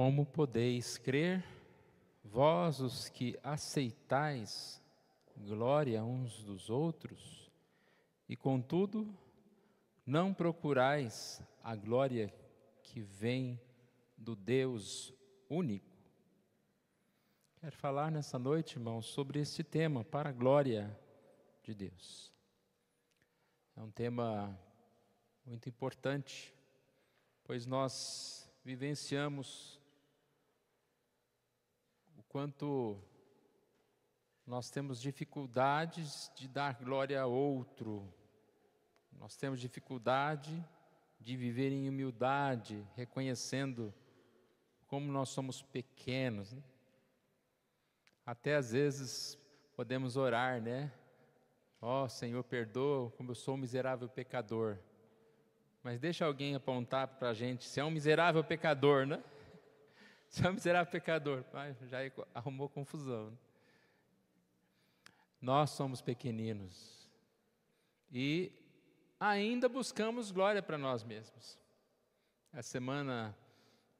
Como podeis crer, vós os que aceitais glória uns dos outros, e contudo não procurais a glória que vem do Deus único? Quero falar nessa noite, irmãos, sobre esse tema, para a glória de Deus. É um tema muito importante, pois nós vivenciamos o quanto nós temos dificuldades de dar glória a outro. Nós temos dificuldade de viver em humildade, reconhecendo como nós somos pequenos, né? Até às vezes podemos orar, né? Ó, Senhor, perdoa como eu sou um miserável pecador. Mas deixa alguém apontar para a gente se é um miserável pecador, né? Se é um miserável pecador, já arrumou confusão, né? Nós somos pequeninos e ainda buscamos glória para nós mesmos. Essa semana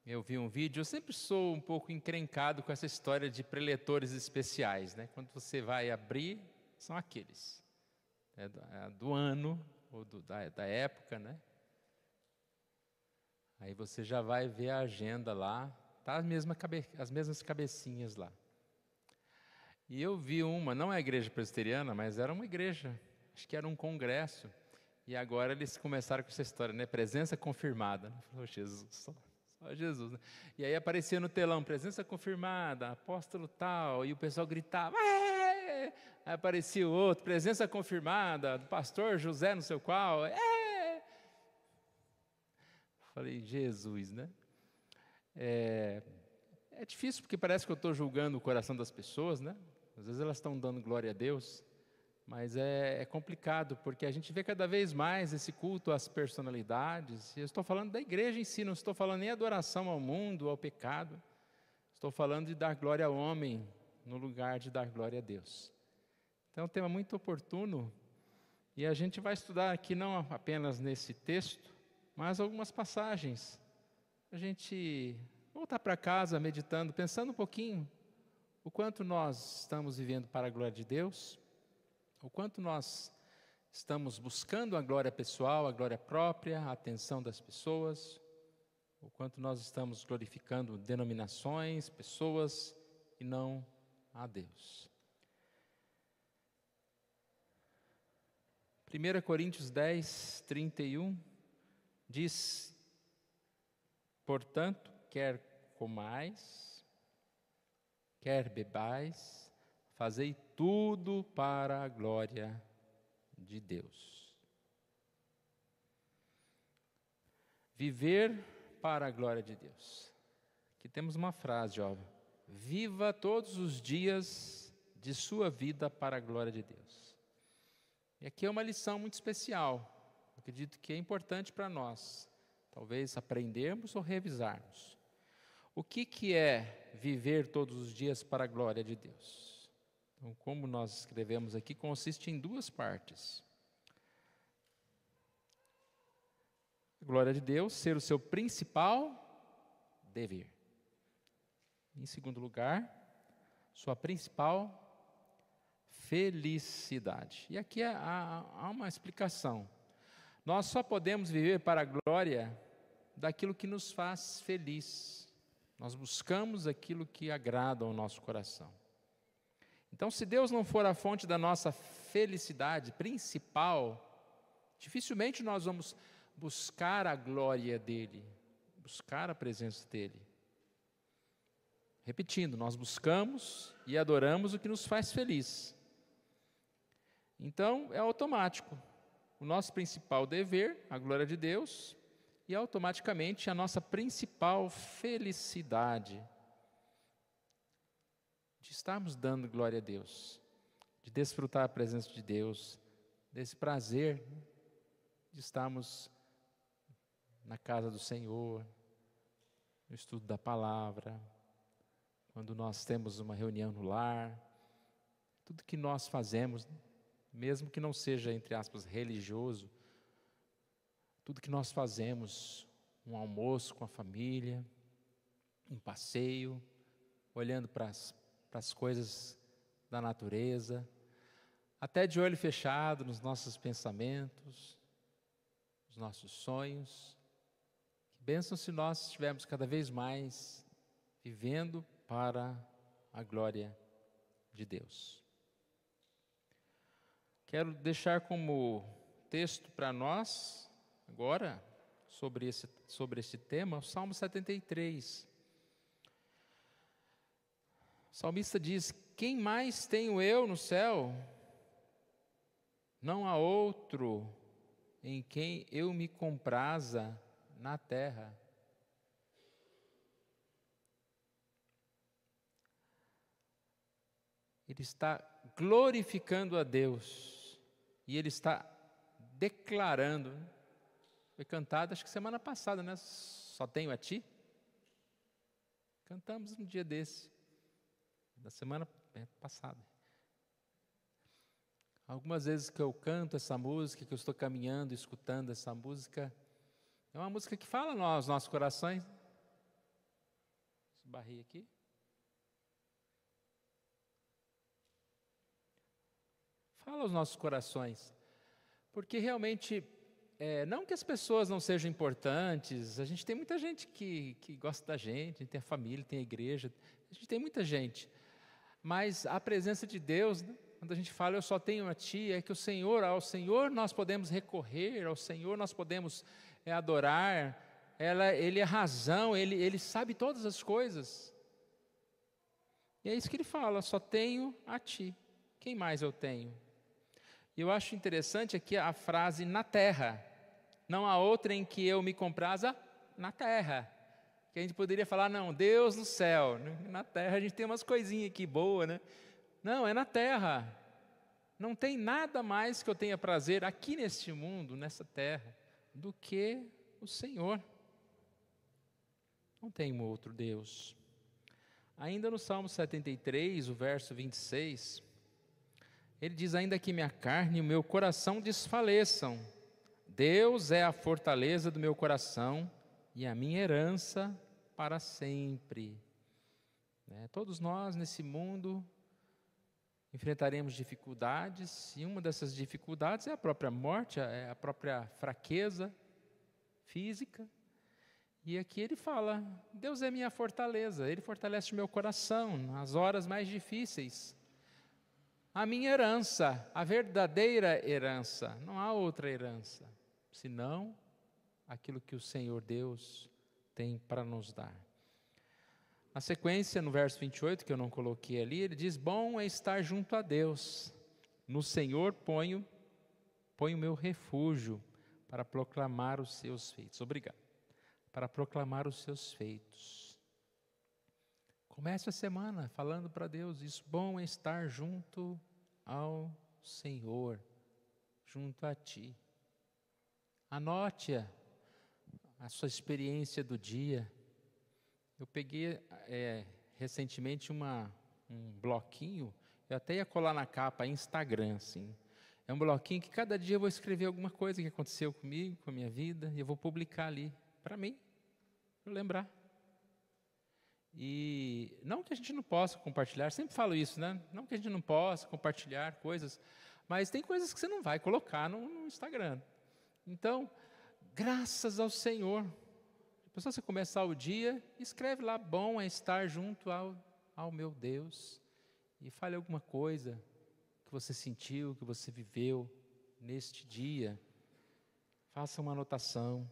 eu vi um vídeo, eu sempre sou um pouco encrencado com essa história de preletores especiais, né? Quando você vai abrir, são aqueles, do ano, ou da época, né? Aí você já vai ver a agenda lá, tá as mesmas cabecinhas lá. E eu vi não é a igreja presbiteriana, mas era uma igreja, acho que era um congresso, e agora eles começaram com essa história, né? Presença confirmada. Falou, Jesus, só Jesus, né? E aí aparecia no telão, presença confirmada, apóstolo tal, e o pessoal gritava, é! Aí aparecia o outro, presença confirmada, do pastor José não sei qual, é! Falei, Jesus, né? É difícil porque parece que eu estou julgando o coração das pessoas, né? Às vezes elas estão dando glória a Deus, mas é complicado, porque a gente vê cada vez mais esse culto às personalidades. E eu estou falando da igreja em si, não estou falando nem adoração ao mundo, ao pecado. Estou falando de dar glória ao homem no lugar de dar glória a Deus. Então é um tema muito oportuno, e a gente vai estudar aqui não apenas nesse texto, mas algumas passagens. A gente voltar para casa meditando, pensando um pouquinho o quanto nós estamos vivendo para a glória de Deus, o quanto nós estamos buscando a glória pessoal, a glória própria, a atenção das pessoas, o quanto nós estamos glorificando denominações, pessoas e não a Deus. 1 Coríntios 10, 31 diz: portanto, quer comais, quer bebais, fazei tudo para a glória de Deus. Viver para a glória de Deus. Aqui temos uma frase, ó: viva todos os dias de sua vida para a glória de Deus. E aqui é uma lição muito especial. Acredito que é importante para nós, talvez aprendermos ou revisarmos. O que é viver todos os dias para a glória de Deus? Então, como nós escrevemos aqui, consiste em duas partes. A glória de Deus ser o seu principal dever. Em segundo lugar, sua principal felicidade. E aqui há uma explicação. Nós só podemos viver para a glória daquilo que nos faz feliz. Nós buscamos aquilo que agrada ao nosso coração. Então, se Deus não for a fonte da nossa felicidade principal, dificilmente nós vamos buscar a glória dEle, buscar a presença dEle. Repetindo, nós buscamos e adoramos o que nos faz feliz. Então, é automático. O nosso principal dever, a glória de Deus, e automaticamente a nossa principal felicidade de estarmos dando glória a Deus, de desfrutar a presença de Deus, desse prazer de estarmos na casa do Senhor, no estudo da palavra, quando nós temos uma reunião no lar, tudo que nós fazemos, mesmo que não seja, entre aspas, religioso, tudo que nós fazemos, um almoço com a família, um passeio, olhando para as coisas da natureza, até de olho fechado nos nossos pensamentos, nos nossos sonhos. Que bênção se nós estivermos cada vez mais vivendo para a glória de Deus. Quero deixar como texto para nós, agora, sobre esse tema, o Salmo 73. O salmista diz: quem mais tenho eu no céu? Não há outro em quem eu me compraza na terra. Ele está glorificando a Deus e ele está declarando. Foi cantado, acho que semana passada, né? Só tenho a ti. Cantamos um dia desse, da semana passada. Algumas vezes que eu canto essa música, que eu estou caminhando, escutando essa música, é uma música que fala aos nossos corações. Esbarrei aqui. Fala aos nossos corações, porque realmente, não que as pessoas não sejam importantes, a gente tem muita gente que gosta da gente, a gente tem a família, tem a igreja, a gente tem muita gente, mas a presença de Deus, né, quando a gente fala eu só tenho a ti, é que ao Senhor nós podemos recorrer, ao Senhor nós podemos adorar, Ele é a razão, Ele sabe todas as coisas, e é isso que Ele fala, só tenho a ti, quem mais eu tenho? E eu acho interessante aqui a frase na terra, não há outra em que eu me compraza na terra, que a gente poderia falar, não, Deus no céu, na terra a gente tem umas coisinhas aqui boas, né? Não, é na terra, não tem nada mais que eu tenha prazer aqui neste mundo, nessa terra, do que o Senhor, não tem um outro Deus. Ainda no Salmo 73, o verso 26, ele diz, ainda que minha carne e o meu coração desfaleçam, Deus é a fortaleza do meu coração e a minha herança para sempre. Todos nós nesse mundo enfrentaremos dificuldades, e uma dessas dificuldades é a própria morte, é a própria fraqueza física. E aqui ele fala, Deus é minha fortaleza, Ele fortalece o meu coração nas horas mais difíceis. A minha herança, a verdadeira herança, não há outra herança, senão aquilo que o Senhor Deus tem para nos dar. Na sequência, no verso 28, que eu não coloquei ali, ele diz, bom é estar junto a Deus, no Senhor ponho o meu refúgio para proclamar os seus feitos. Obrigado. Para proclamar os seus feitos. Comece a semana falando para Deus, isso, bom é estar junto ao Senhor, junto a ti. Anote a sua experiência do dia. Eu peguei recentemente um bloquinho, eu até ia colar na capa, Instagram, assim. É um bloquinho que cada dia eu vou escrever alguma coisa que aconteceu comigo, com a minha vida, e eu vou publicar ali, para mim, para eu lembrar. E não que a gente não possa compartilhar, sempre falo isso, né? Não que a gente não possa compartilhar coisas, mas tem coisas que você não vai colocar no Instagram. Então, graças ao Senhor. Depois você começar o dia, escreve lá, bom é estar junto ao meu Deus. E fale alguma coisa que você sentiu, que você viveu neste dia. Faça uma anotação.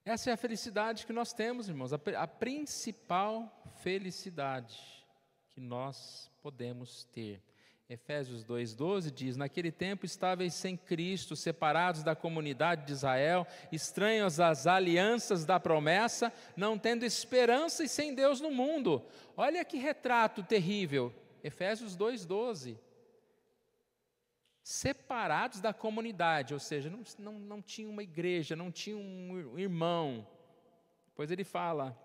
Essa é a felicidade que nós temos, irmãos, a principal felicidade que nós podemos ter. Efésios 2,12 diz, naquele tempo estáveis sem Cristo, separados da comunidade de Israel, estranhos às alianças da promessa, não tendo esperança e sem Deus no mundo. Olha que retrato terrível, Efésios 2,12. Separados da comunidade, ou seja, não tinha uma igreja, não tinha um irmão. Depois ele fala,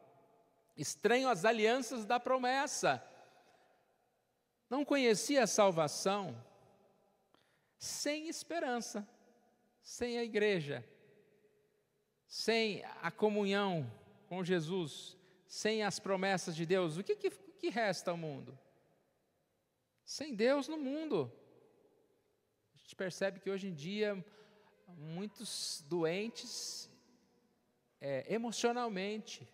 estranho às alianças da promessa, não conhecia a salvação, sem esperança, sem a igreja, sem a comunhão com Jesus, sem as promessas de Deus, o que resta ao mundo? Sem Deus no mundo. A gente percebe que hoje em dia, muitos doentes emocionalmente,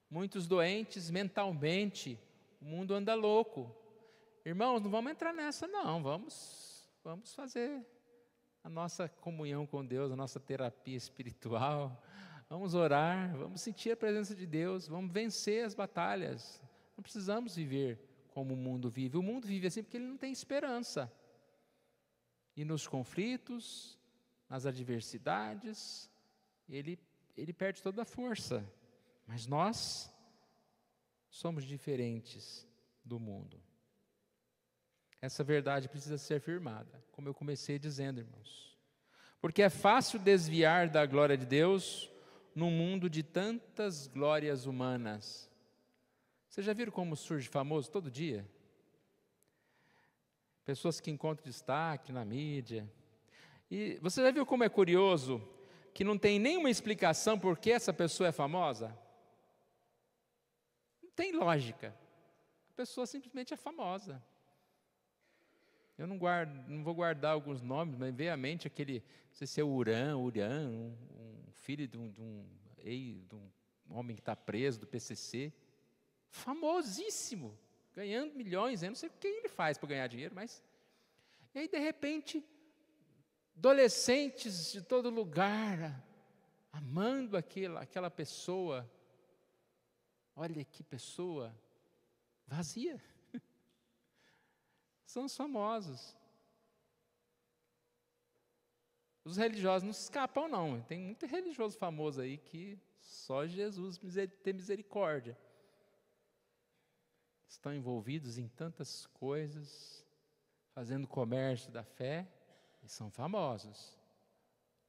muitos doentes mentalmente, o mundo anda louco. Irmãos, não vamos entrar nessa não, vamos fazer a nossa comunhão com Deus, a nossa terapia espiritual, vamos orar, vamos sentir a presença de Deus, vamos vencer as batalhas. Não precisamos viver como o mundo vive. O mundo vive assim porque ele não tem esperança. E nos conflitos, nas adversidades, ele perde toda a força. Mas nós somos diferentes do mundo. Essa verdade precisa ser afirmada, como eu comecei dizendo, irmãos. Porque é fácil desviar da glória de Deus num mundo de tantas glórias humanas. Vocês já viram como surge famoso todo dia? Pessoas que encontram destaque na mídia. E você já viu como é curioso que não tem nenhuma explicação por que essa pessoa é famosa? Não tem lógica. A pessoa simplesmente é famosa. Eu não vou guardar alguns nomes, mas veio à mente aquele, não sei se é Urian, um filho de um homem que está preso do PCC, famosíssimo, ganhando milhões, eu não sei o que ele faz para ganhar dinheiro, mas... E aí, de repente, adolescentes de todo lugar, amando aquela pessoa, olha que pessoa vazia. São os famosos. Os religiosos não se escapam não, tem muito religioso famoso aí que só Jesus tem misericórdia. Estão envolvidos em tantas coisas, fazendo comércio da fé, e são famosos.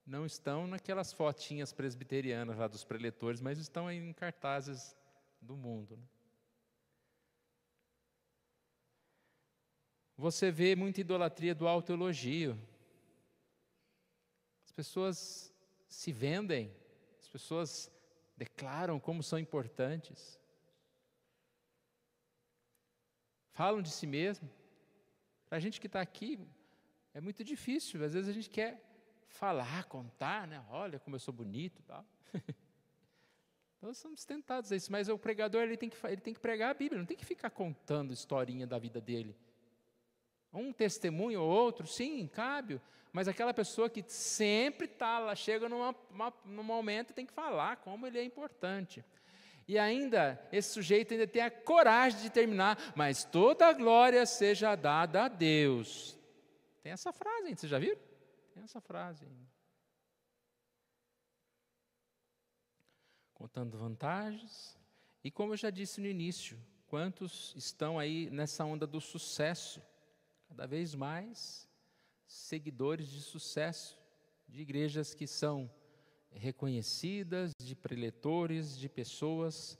Não estão naquelas fotinhas presbiterianas lá dos preletores, mas estão em cartazes do mundo. Você vê muita idolatria do autoelogio. As pessoas se vendem, as pessoas declaram como são importantes. Falam de si mesmo. Para a gente que está aqui, é muito difícil. Às vezes a gente quer falar, contar, né? Olha como eu sou bonito e tal. Nós somos tentados a isso, mas o pregador ele tem que pregar a Bíblia, não tem que ficar contando historinha da vida dele. Um testemunho ou outro, sim, cabe, mas aquela pessoa que sempre está lá, chega num momento e tem que falar como ele é importante. E ainda, esse sujeito ainda tem a coragem de terminar, mas toda a glória seja dada a Deus. Tem essa frase ainda, vocês já viram? Tem essa frase ainda. Contando vantagens, e como eu já disse no início, quantos estão aí nessa onda do sucesso? Cada vez mais seguidores de sucesso, de igrejas que são reconhecidas, de preletores, de pessoas.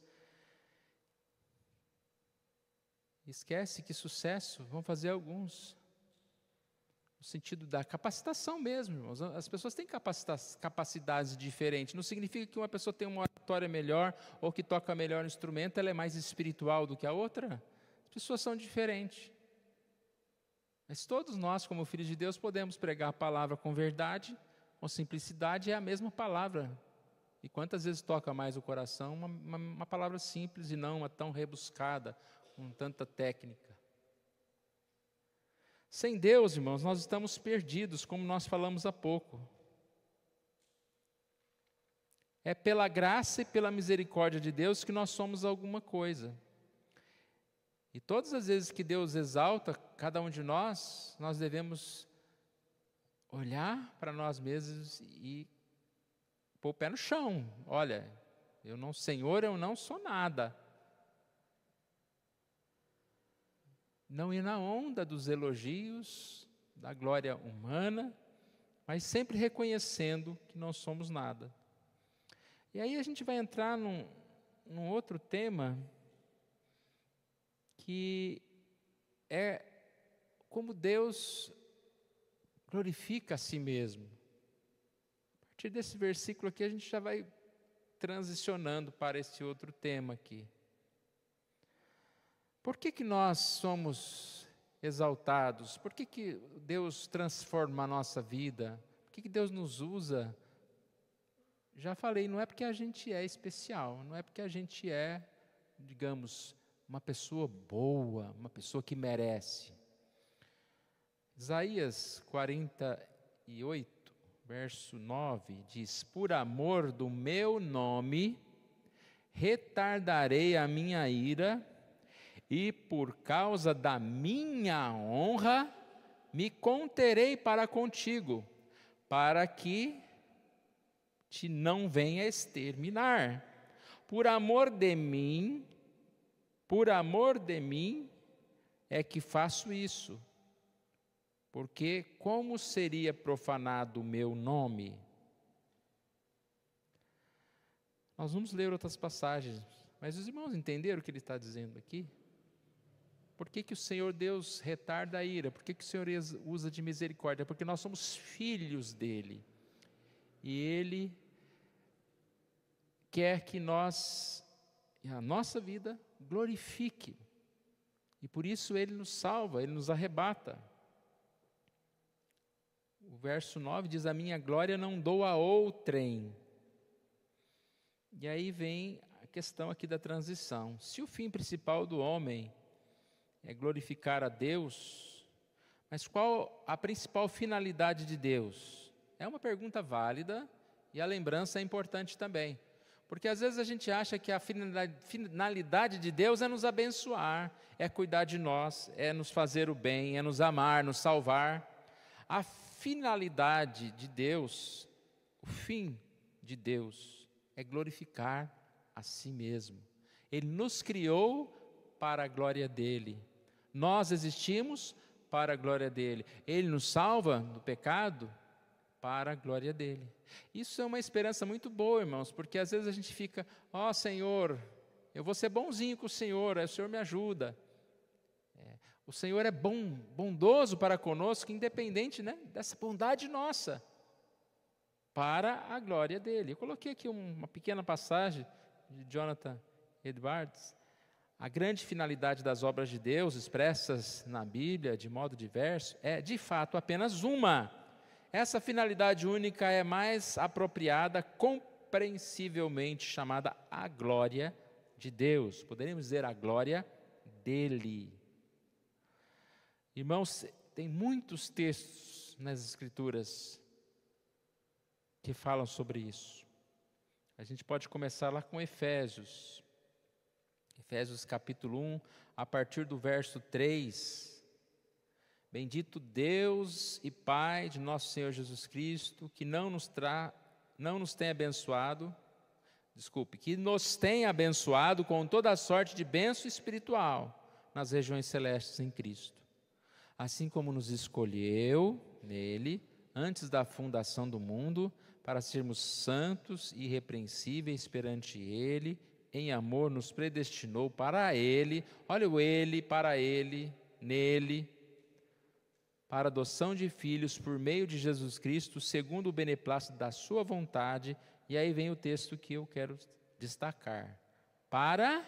Esquece que sucesso vão fazer alguns, no sentido da capacitação mesmo, irmãos. As pessoas têm capacidades diferentes, não significa que uma pessoa tem uma oratória melhor, ou que toca melhor o instrumento, ela é mais espiritual do que a outra. As pessoas são diferentes. Mas todos nós, como filhos de Deus, podemos pregar a palavra com verdade, com simplicidade, é a mesma palavra. E quantas vezes toca mais o coração uma palavra simples e não uma tão rebuscada, com tanta técnica. Sem Deus, irmãos, nós estamos perdidos, como nós falamos há pouco. É pela graça e pela misericórdia de Deus que nós somos alguma coisa. E todas as vezes que Deus exalta cada um de nós, nós devemos olhar para nós mesmos e pôr o pé no chão. Olha, Senhor, eu não sou nada. Não ir na onda dos elogios, da glória humana, mas sempre reconhecendo que não somos nada. E aí a gente vai entrar num outro tema, que é como Deus glorifica a si mesmo. A partir desse versículo aqui a gente já vai transicionando para esse outro tema aqui. Por que nós somos exaltados? Por que Deus transforma a nossa vida? Por que Deus nos usa? Já falei, não é porque a gente é especial, não é porque a gente é, digamos, uma pessoa boa, uma pessoa que merece. Isaías 48, verso 9, diz: por amor do meu nome, retardarei a minha ira, e por causa da minha honra, me conterei para contigo, para que te não venha exterminar. Por amor de mim é que faço isso. Porque como seria profanado o meu nome? Nós vamos ler outras passagens, mas os irmãos entenderam o que ele está dizendo aqui? Por que o Senhor Deus retarda a ira? Por que o Senhor usa de misericórdia? Porque nós somos filhos dele. E ele quer que a nossa vida glorifique. E por isso ele nos salva, ele nos arrebata. O verso 9 diz: a minha glória não dou a outrem. E aí vem a questão aqui da transição. Se o fim principal do homem é glorificar a Deus, mas qual a principal finalidade de Deus? É uma pergunta válida e a lembrança é importante também. Porque às vezes a gente acha que a finalidade de Deus é nos abençoar, é cuidar de nós, é nos fazer o bem, é nos amar, nos salvar. A finalidade de Deus, o fim de Deus, é glorificar a si mesmo. Ele nos criou para a glória dele. Nós existimos para a glória dele. Ele nos salva do pecado para a glória dele. Isso é uma esperança muito boa, irmãos, porque às vezes a gente fica: ó Senhor, eu vou ser bonzinho com o Senhor, aí o Senhor me ajuda. O Senhor é bondoso para conosco, independente, dessa bondade nossa, para a glória dele. Eu coloquei aqui uma pequena passagem de Jonathan Edwards. A grande finalidade das obras de Deus, expressas na Bíblia de modo diverso, é de fato apenas uma. Essa finalidade única é mais apropriada, compreensivelmente chamada a glória de Deus. Poderíamos dizer a glória dele. Irmãos, tem muitos textos nas Escrituras que falam sobre isso. A gente pode começar lá com Efésios. Efésios capítulo 1, a partir do verso 3. Bendito Deus e Pai de nosso Senhor Jesus Cristo, que nos tem abençoado com toda a sorte de bênção espiritual nas regiões celestes em Cristo. Assim como nos escolheu nele, antes da fundação do mundo, para sermos santos e irrepreensíveis perante ele, em amor nos predestinou para ele, olha o ele, para ele, nele, para a adoção de filhos por meio de Jesus Cristo, segundo o beneplácito da sua vontade. E aí vem o texto que eu quero destacar: para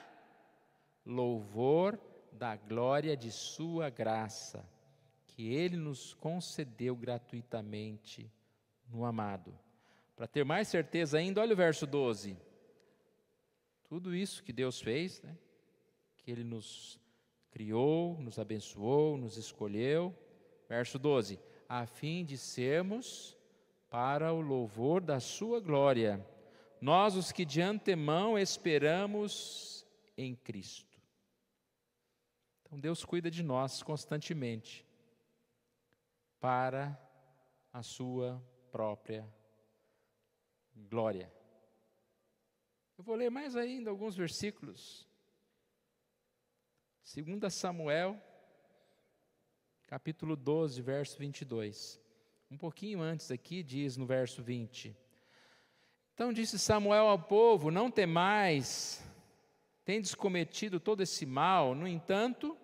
louvor da glória de sua graça, que ele nos concedeu gratuitamente no amado. Para ter mais certeza ainda, olha o verso 12. Tudo isso que Deus fez, que ele nos criou, nos abençoou, nos escolheu. Verso 12, a fim de sermos para o louvor da sua glória, nós os que de antemão esperamos em Cristo. Então Deus cuida de nós constantemente, para a sua própria glória. Eu vou ler mais ainda alguns versículos. 2 Samuel, capítulo 12, verso 22. Um pouquinho antes aqui, diz no verso 20. Então disse Samuel ao povo: não temais, tendes cometido todo esse mal, no entanto,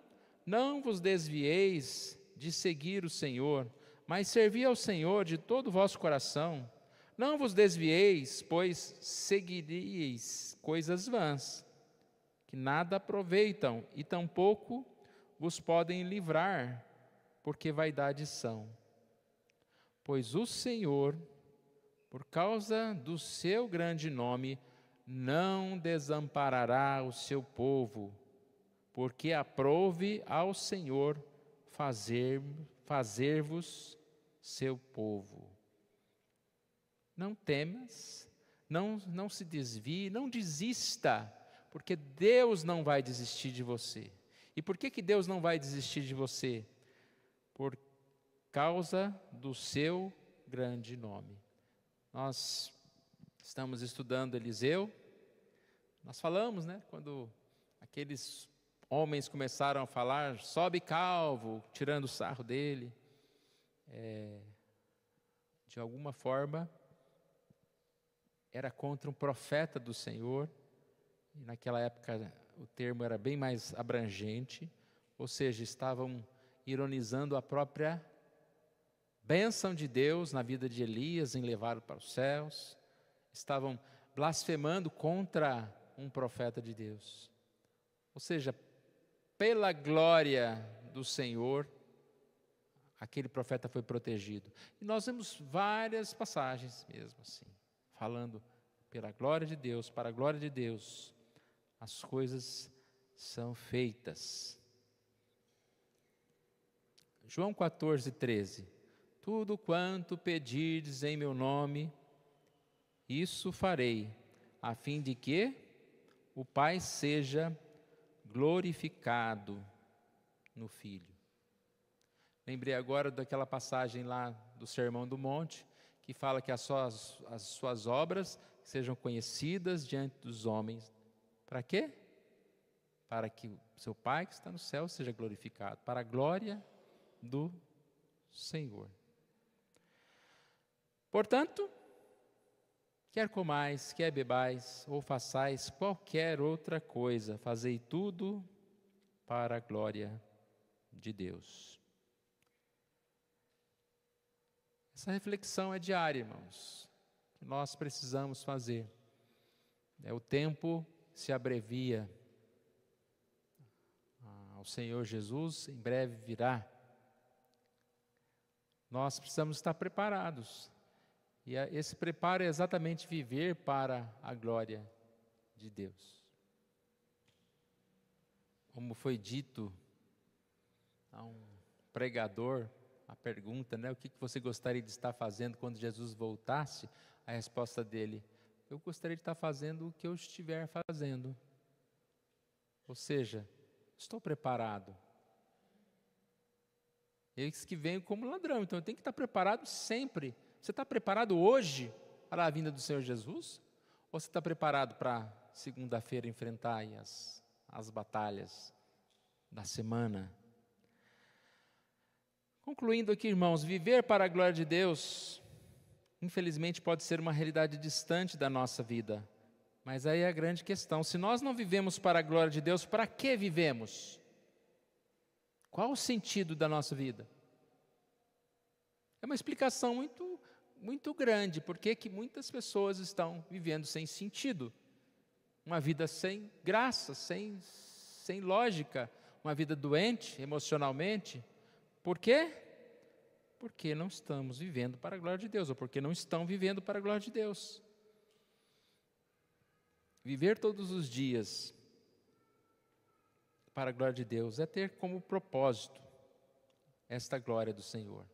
não vos desvieis de seguir o Senhor, mas servi ao Senhor de todo o vosso coração. Não vos desvieis, pois seguiríeis coisas vãs, que nada aproveitam, e tampouco vos podem livrar, porque vaidades são. Pois o Senhor, por causa do seu grande nome, não desamparará o seu povo, porque aprouve ao Senhor fazer-vos seu povo. Não temas, não se desvie, não desista, porque Deus não vai desistir de você. E por que Deus não vai desistir de você? Por causa do seu grande nome. Nós estamos estudando Eliseu, nós falamos, quando aqueles homens começaram a falar, sobe calvo, tirando o sarro dele, de alguma forma, era contra um profeta do Senhor, e naquela época o termo era bem mais abrangente, ou seja, estavam ironizando a própria bênção de Deus na vida de Elias em levá-lo para os céus, estavam blasfemando contra um profeta de Deus. Ou seja, pela glória do Senhor, aquele profeta foi protegido. E nós vemos várias passagens mesmo assim, falando pela glória de Deus, para a glória de Deus, as coisas são feitas. João 14:13. Tudo quanto pedirdes em meu nome, isso farei, a fim de que o Pai seja glorificado no Filho. Lembrei agora daquela passagem lá do Sermão do Monte, que fala que as suas obras sejam conhecidas diante dos homens. Para quê? Para que o seu Pai que está no céu seja glorificado, para a glória do Senhor. Portanto, quer comais, quer bebais, ou façais qualquer outra coisa, fazei tudo para a glória de Deus. Essa reflexão é diária, irmãos, que nós precisamos fazer. O tempo se abrevia. O Senhor Jesus em breve virá. Nós precisamos estar preparados. E esse preparo é exatamente viver para a glória de Deus. Como foi dito a um pregador, a pergunta, o que você gostaria de estar fazendo quando Jesus voltasse? A resposta dele: eu gostaria de estar fazendo o que eu estiver fazendo. Ou seja, estou preparado. Eis que venho como ladrão, então eu tenho que estar preparado sempre. Você está preparado hoje para a vinda do Senhor Jesus? Ou você está preparado para segunda-feira enfrentar aí as batalhas da semana? Concluindo aqui, irmãos, viver para a glória de Deus, infelizmente pode ser uma realidade distante da nossa vida. Mas aí é a grande questão: se nós não vivemos para a glória de Deus, para que vivemos? Qual o sentido da nossa vida? É uma explicação muito grande, porque que muitas pessoas estão vivendo sem sentido, uma vida sem graça, sem lógica, uma vida doente emocionalmente. Por quê? Porque não estamos vivendo para a glória de Deus, ou porque não estão vivendo para a glória de Deus. Viver todos os dias para a glória de Deus é ter como propósito esta glória do Senhor.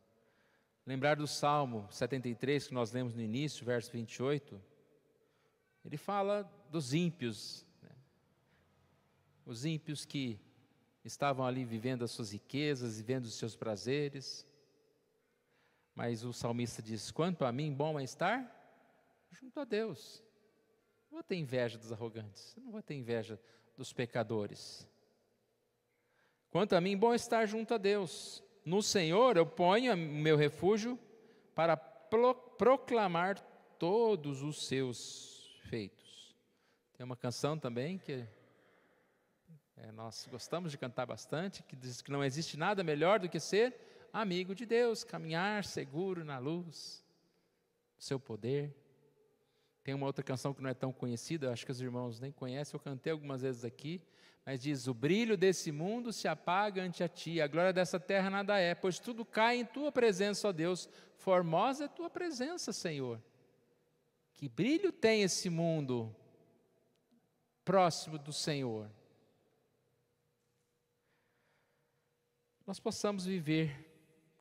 Lembrar do Salmo 73, que nós lemos no início, verso 28, ele fala dos ímpios, os ímpios que estavam ali vivendo as suas riquezas, vivendo os seus prazeres, mas o salmista diz: quanto a mim, bom é estar junto a Deus. Não vou ter inveja dos arrogantes, não vou ter inveja dos pecadores. Quanto a mim, bom é estar junto a Deus. No Senhor eu ponho o meu refúgio para proclamar todos os seus feitos. Tem uma canção também que nós gostamos de cantar bastante, que diz que não existe nada melhor do que ser amigo de Deus, caminhar seguro na luz o seu poder. Tem uma outra canção que não é tão conhecida, acho que os irmãos nem conhecem, eu cantei algumas vezes aqui, mas diz: o brilho desse mundo se apaga ante a ti, a glória dessa terra nada é, pois tudo cai em tua presença, ó Deus, formosa é tua presença, Senhor. Que brilho tem esse mundo próximo do Senhor? Nós possamos viver,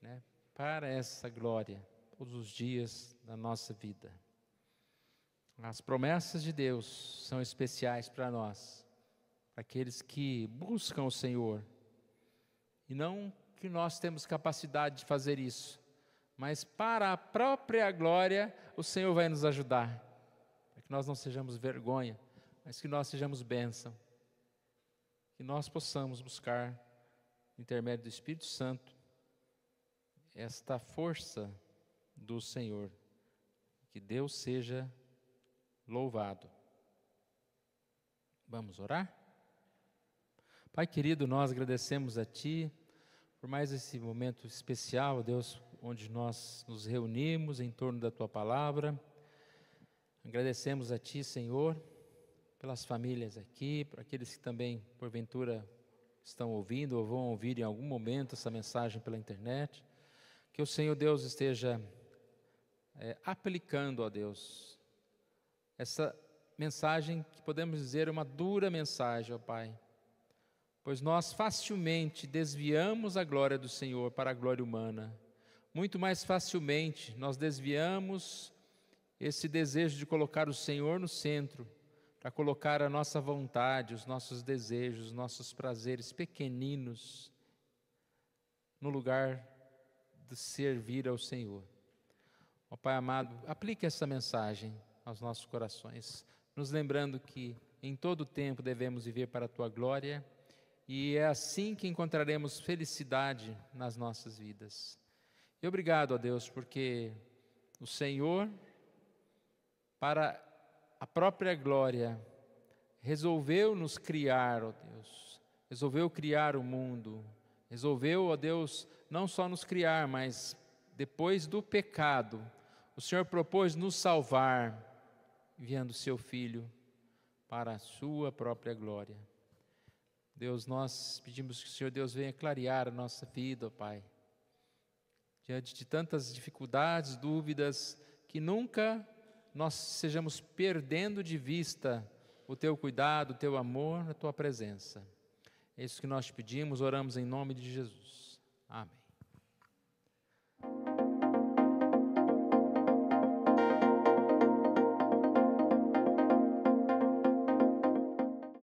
né, para essa glória todos os dias da nossa vida. As promessas de Deus são especiais para nós, para aqueles que buscam o Senhor, e não que nós temos capacidade de fazer isso, mas para a própria glória o Senhor vai nos ajudar, para que nós não sejamos vergonha, mas que nós sejamos bênção, que nós possamos buscar, por intermédio do Espírito Santo, esta força do Senhor. Que Deus seja louvado. Vamos orar? Pai querido, nós agradecemos a Ti por mais esse momento especial, Deus, onde nós nos reunimos em torno da Tua Palavra. Agradecemos a Ti, Senhor, pelas famílias aqui, por aqueles que também, porventura, estão ouvindo ou vão ouvir em algum momento essa mensagem pela internet. Que o Senhor Deus esteja aplicando, ó Deus, essa mensagem que podemos dizer é uma dura mensagem, ó Pai, pois nós facilmente desviamos a glória do Senhor para a glória humana. Muito mais facilmente nós desviamos esse desejo de colocar o Senhor no centro, para colocar a nossa vontade, os nossos desejos, os nossos prazeres pequeninos no lugar de servir ao Senhor. Ó Pai amado, aplique essa mensagem aos nossos corações, nos lembrando que em todo tempo devemos viver para a Tua glória, e é assim que encontraremos felicidade nas nossas vidas. E obrigado, ó Deus, porque o Senhor, para a própria glória, resolveu nos criar, ó Deus, resolveu criar o mundo, resolveu, ó Deus, não só nos criar, mas depois do pecado, o Senhor propôs nos salvar, enviando o Seu Filho para a Sua própria glória. Deus, nós pedimos que o Senhor Deus venha clarear a nossa vida, ó Pai, diante de tantas dificuldades, dúvidas, que nunca nós sejamos perdendo de vista o Teu cuidado, o Teu amor, a Tua presença. É isso que nós te pedimos, oramos em nome de Jesus. Amém.